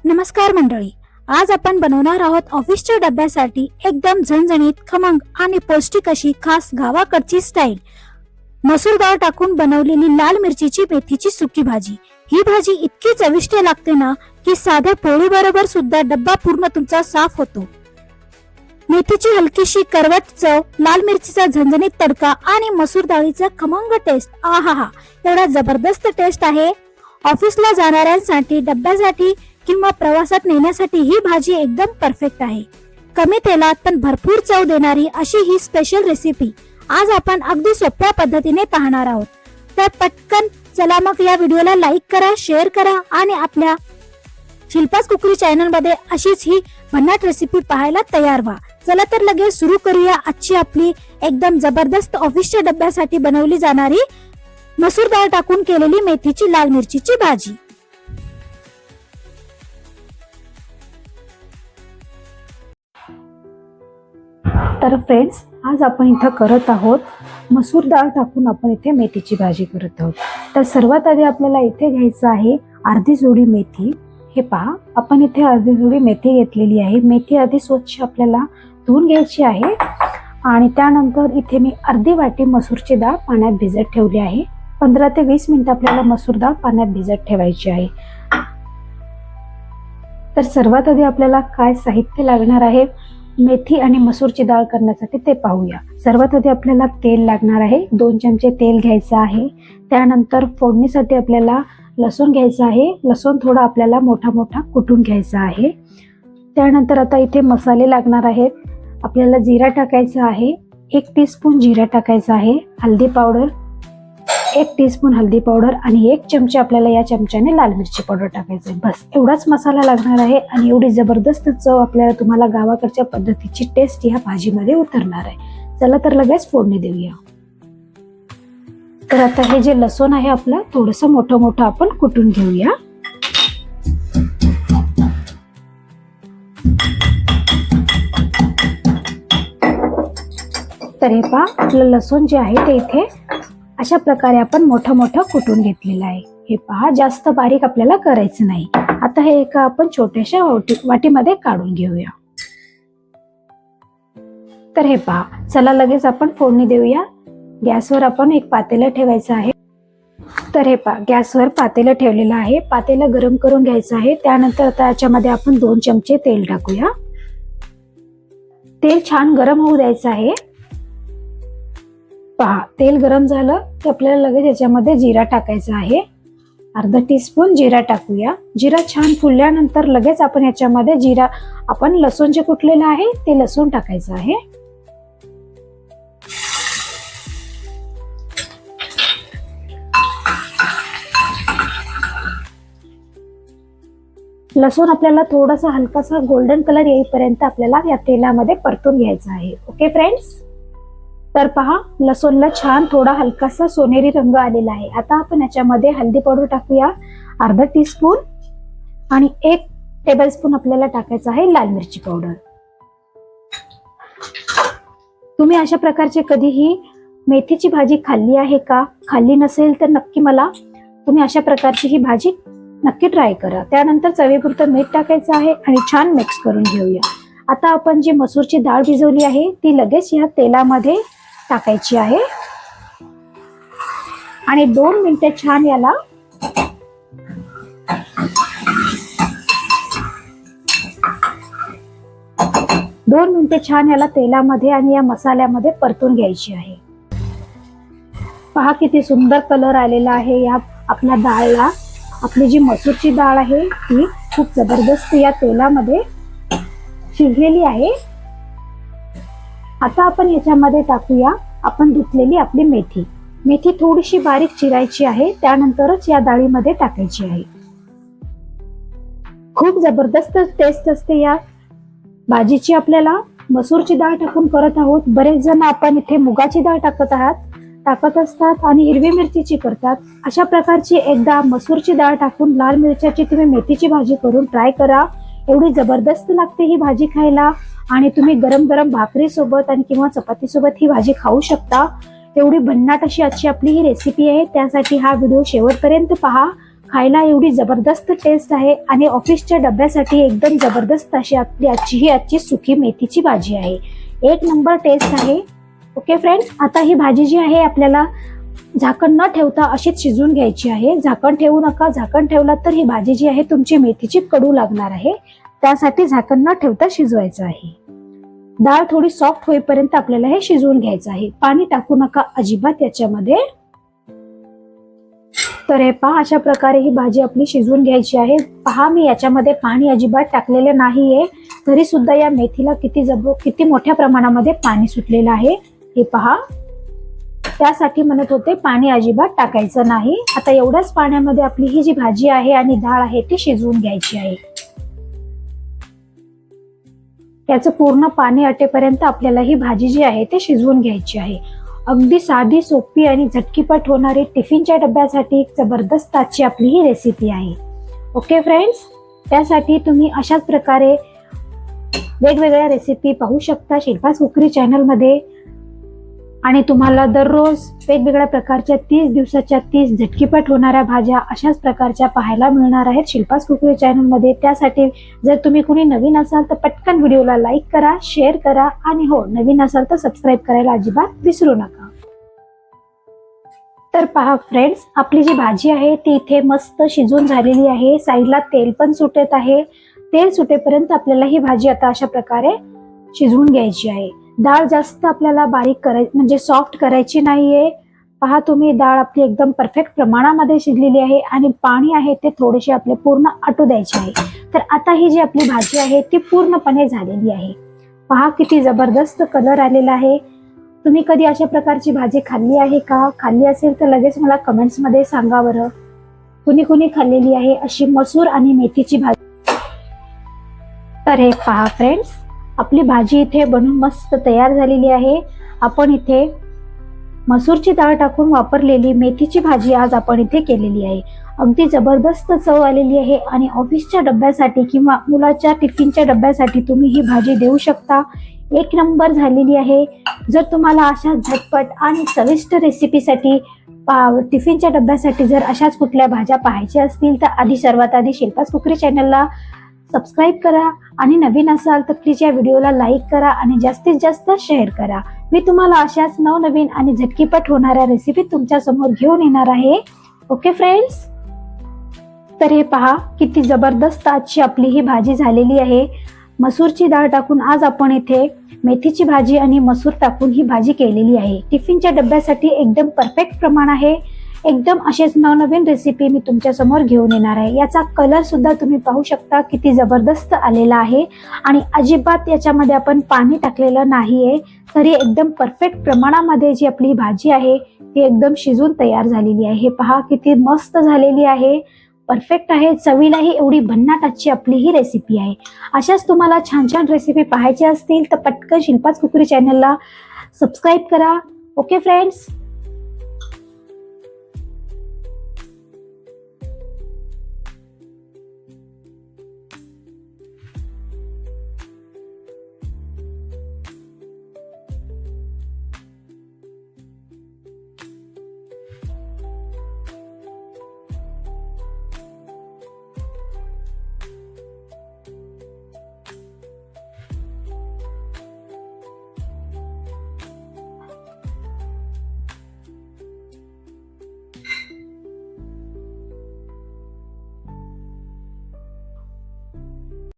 नमस्कार मंडळी, आज आपण बनवणार आहोत ऑफिसच्या डब्यासाठी एकदम झणझणीत, खमंग आणि पौष्टिक अशी खास गावाकडची स्टाईल मसूर डाळ टाकून बनवलेली लाल मिरचीची मेथीची सुकी भाजी। ही भाजी इतकी चविष्ट लागते ना की साध्या पोळी बरोबर सुद्धा डब्बा पूर्ण तुमचा साफ होतो। मेथीची हलकीशी करवट चव, लाल मिरचीचा झणझणीत तडका आणि मसूर डाळीचा खमंग टेस्ट, आहा, एवढा जबरदस्त टेस्ट आहे। ऑफिसला जाणाऱ्यांसाठी, डब्यासाठी किंवा प्रवासात नेण्यासाठी ही भाजी एकदम परफेक्ट आहे। कमी तेलात पण भरपूर चव देणारी अशी ही स्पेशल रेसिपी आज आपण अगदी सोप्या पद्धतीने पाहणार आहोत। तर पटकन चला मग या व्हिडिओला लाईक करा, शेअर करा आणि आपल्या शिल्पास कुकरी चॅनल मध्ये अशीच ही भन्नाट रेसिपी पाहायला तयार व्हा। चला तर लगेच सुरू करूया आजची आपली एकदम जबरदस्त ऑफिसच्या डब्यासाठी बनवली जाणारी मसूर डाळ टाकून केलेली मेथीची लाल मिरचीची भाजी। तर फ्रेंड्स, आज आपण इथं करत आहोत मसूर डाळ टाकून आपण इथे मेथीची भाजी करत आहोत। तर सर्वात आधी आपल्याला इथे घ्यायचं आहे अर्धी जुडी मेथी। हे पहा, आपण इथे अर्धी जुडी मेथी घेतलेली आहे। मेथी आधी स्वच्छ आपल्याला धुवून घ्यायची आहे आणि त्यानंतर इथे मी अर्धी वाटी मसूरची डाळ पाण्यात भिजत ठेवली आहे। 15 ते 20 मिनिट आपल्याला मसूर डाळ पाण्यात भिजत ठेवायची आहे। तर सर्वात आधी आपल्याला काय साहित्य लागणार आहे मेथी आणि मसूरची डाळ करण्यासाठी ते पाहूया। सर्वात आधी आपल्याला तेल लागणार आहे, 2 चमचे तेल घ्यायचं आहे। त्यानंतर फोडणीसाठी आपल्याला लसूण घ्यायचा आहे। लसूण थोडा आपल्याला मोठा मोठा कुटून घ्यायचा आहे। त्यानंतर आता इथे मसाले लागणार आहेत। आपल्याला जिरा टाकायचा आहे, 1 टीस्पून जिरा टाकायचा आहे। हल्दी पावडर 1 टीस्पून हल्दी पावडर आणि 1 चमचा आपल्याला या चमच्याने लाल मिरची पावडर टाकायचं आहे। बस एवढाच मसाला लागणार आहे आणि एवढी जबरदस्त चव आपल्याला तुम्हाला गावाकडच्या पद्धतीची टेस्ट या भाजीमध्ये उतरणार आहे। चला तर लगेच फोडणी देऊया। तर आता हे जे लसूण आहे आपलं थोडंसं मोठं मोठं आपण कुटून घेऊया। तर हे पहा, आपलं लसूण जे आहे ते इथे अशा प्रकारे आपण मोठं मोठं कुटून घेतलेलं आहे। हे पहा, जास्त बारीक आपल्याला करायचं नाही। आता हे एका आपण छोट्याशा वाटीमध्ये काढून घेऊया। तर हे पहा, चला लगेच आपण फोडणी देऊया। गॅसवर आपण एक पातेलं ठेवायचं आहे। तर हे पहा, गॅसवर पातेलं ठेवलेलं आहे। पातेलं गरम करून घ्यायचं आहे। त्यानंतर आता याच्यामध्ये आपण 2 चमचे तेल टाकूया। तेल छान गरम होऊ द्यायचं आहे। पहा, तेल गरम झालं की आपल्याला लगेच याच्यामध्ये जिरा टाकायचा आहे। अर्धा टीस्पून जिरा टाकूया। जिरा छान फुलल्यानंतर लगेच आपण याच्यामध्ये आपण लसूण जे कुटलेलं आहे ते लसूण टाकायचं आहे। लसूण आपल्याला थोडासा हलकासा गोल्डन कलर येईपर्यंत आपल्याला या तेलामध्ये परतून घ्यायचं आहे। ओके फ्रेंड्स, तर पहा, लसूणला छान थोडा हलकासा सोनेरी रंग आलेला आहे। आता आपण याच्यामध्ये हल्दी पावडर टाकूया, अर्धा टीस्पून आणि 1 टेबलस्पून आपल्याला टाकायचं आहे लाल मिरची पावडर। तुम्ही अशा प्रकारचे कधीही मेथीची भाजी खाल्ली आहे का? खाल्ली नसेल तर नक्की तुम्ही अशा प्रकारची ही भाजी नक्की ट्राय करा। त्यानंतर चवीपुरतं मीठ टाकायचं आहे आणि छान मिक्स करून घेऊया। आता आपण जी मसूरची डाळ भिजवली आहे ती लगेच या तेलामध्ये टाकायची आहे आणि 2 मिनिटे छान याला तेलामध्ये आणि या मसाल्यामध्ये परतून घ्यायची आहे। पहा, किती सुंदर कलर आलेला आहे या आपल्या डाळला। आपली जी मसूरची डाळ आहे ती खूप जबरदस्त या तेलामध्ये शिजलेली आहे। आता आपण याच्यामध्ये टाकूया आपण धुतलेली आपली मेथी। मेथी थोडीशी बारीक चिरायची आहे, त्यानंतरच या डाळीमध्ये टाकायची आहे। खूप जबरदस्त टेस्ट असते या भाजीची। आपल्याला मसूरची डाळ टाकून करत आहोत। बरेच जण आपण इथे मुगाची डाळ टाकत असतात आणि हिरवी मिरचीची करतात। अशा प्रकारची एकदा मसूरची डाळ टाकून लाल मिरच्याची तुम्ही मेथीची भाजी करून ट्राय करा। एवढी जबरदस्त लागते ही भाजी खायला आणि तुम्ही गरम गरम भाकरी सोबत आणि किंवा चपाती सोबत ही भाजी खाऊ शकता। एवढी भन्नाट अशी आजची आपली ही रेसिपी आहे। त्यासाठी हा व्हिडिओ शेवटपर्यंत पहा। खायला एवढी जबरदस्त टेस्ट आहे आणि ऑफिसच्या डब्यासाठी एकदम जबरदस्त अशी आपली आजची सुकी मेथीची भाजी आहे. एक नंबर टेस्ट आहे. ओके फ्रेंड्स, आता ही भाजी जी आहे आपल्याला झाकण न ठेवता अशीच शिजवून घ्यायची आहे. झाकण ठेवू नका. झाकण ठेवला तर ही भाजी जी आहे तुमची मेथीची कडू लागणार आहे. त्यासाठी झाकण न ठेवता शिजवायचं आहे. डाळ थोडी सॉफ्ट होईपर्यंत आपल्याला हे शिजवून घ्यायचं आहे. पाणी टाकू नका अजिबात याच्यामध्ये. तर हे पहा, अशा प्रकारे ही भाजी आपली शिजवून घ्यायची आहे. पहा, मी याच्यामध्ये पाणी अजिबात टाकलेलं नाहीये, तरी सुद्धा या मेथीला किती मोठ्या प्रमाणामध्ये पाणी सुटलेलं आहे हे पहा. त्यासाठी म्हणत होते पाणी अजिबात टाकायचं नाही. आता एवढ्याच पाण्यामध्ये आपली ही जी भाजी आहे आणि डाळ आहे ती शिजवून घ्यायची आहे. त्याचं पूर्ण पाणी आटेपर्यंत आपल्याला ही भाजी जी आहे ते शिजवून घ्यायची आहे. अगदी साधी, सोपी आणि झटकीपट होणारी टिफिनच्या डब्यासाठी एक जबरदस्त आजची आपली ही रेसिपी आहे. ओके फ्रेंड्स, त्यासाठी तुम्ही अशाच प्रकारे वेगवेगळ्या रेसिपी पाहू शकता शिल्पास कुकरी चॅनलमध्ये. आणि तुम्हाला दररोज वेगवेगळ्या प्रकारच्या 30 दिवसाच्या 30 झटकीपट होणाऱ्या भाज्या अशाच प्रकारच्या पाहायला मिळणार आहेत शिल्पास कुकरी चॅनलमध्ये. त्यासाठी जर तुम्ही कुणी नवीन असाल तर पटकन व्हिडिओला लाईक करा, शेअर करा आणि हो, नवीन असाल तर सबस्क्राईब करायला अजिबात विसरू नका. तर पहा फ्रेंड्स, आपली जी भाजी आहे ती इथे मस्त शिजून झालेली आहे. साईडला तेल पण सुटत आहे. तेल सुटेपर्यंत आपल्याला ही भाजी आता अशा प्रकारे शिजवून घ्यायची आहे. डाळ जास्त आपल्याला बारीक म्हणजे सॉफ्ट करायची नाहीये. पहा तुम्ही, डाळ आपली एकदम परफेक्ट प्रमाणामध्ये शिजलेली आहे आणि पाणी आहे ते थोडेसे आपले पूर्ण आटू द्यायचे आहे. तर आता ही जी आपली भाजी आहे ती पूर्णपणे झालेली आहे. पहा किती जबरदस्त कलर आलेला आहे. तुम्ही कधी अशा प्रकारची भाजी खाल्ली आहे का? खाल्ली असेल तर लगेच मला कमेंट्स मध्ये सांगा बरं. कुणी कुणी खाल्लेली आहे अशी मसूर आणि मेथीची भाजी. तर हे पहा फ्रेंड्स, आपली भाजी इथे बनून मस्त तयार झालेली आहे. आपण इथे मसूरची डाळ टाकून वापरलेली मेथीची भाजी आज आपण इथे केलेली आहे. अगदी जबरदस्त चव आलेली आहे आणि ऑफिसच्या डब्यासाठी किंवा मुलाच्या टिफिनच्या डब्यासाठी तुम्ही ही भाजी देऊ शकता. एक नंबर झालेली आहे. जर तुम्हाला अशा झटपट आणि चविष्ट रेसिपीसाठी टिफिनच्या डब्यासाठी जर अशाच कुठल्या भाज्या पाहायच्या असतील तर सर्वात आधी शिल्पास कुकरी चॅनलला सबस्क्राईब करा आणि नवीन असाल तर प्लीज या व्हिडिओला लाईक करा आणि जास्तीत जास्त शेअर करा. मी तुम्हाला अशाच नवनवीन आणि झटकीपट होणाऱ्या रेसिपी तुमच्या समोर घेऊन येणार आहे. ओके फ्रेंड्स, तर हे पहा किती जबरदस्त आजची आपली ही भाजी झालेली आहे. मसूरची डाळ टाकून आज आपण इथे मेथीची भाजी आणि मसूर टाकून ही भाजी केलेली आहे. टिफिनच्या डब्यासाठी एकदम परफेक्ट प्रमाण आहे. एकदम असेच नवनवीन रेसिपी मी तुमच्या समोर घेऊन येणार आहे. याचा कलर सुद्धा तुम्ही पाहू शकता किती जबरदस्त आलेला आहे आणि अजिबात याच्यामध्ये आपण पाणी टाकलेलं नाहीये. तरी एकदम परफेक्ट प्रमाणामध्ये जी आपली भाजी आहे ती एकदम शिजून तयार झालेली आहे. हे पहा किती मस्त झालेली आहे, परफेक्ट आहे. चवीलाही एवढी भन्नाट आजची आपली ही रेसिपी आहे. अशाच तुम्हाला छान छान रेसिपी पाहायची असतील तर पटकन शिल्पास कुकरी चॅनलला सबस्क्राईब करा. Okay friends.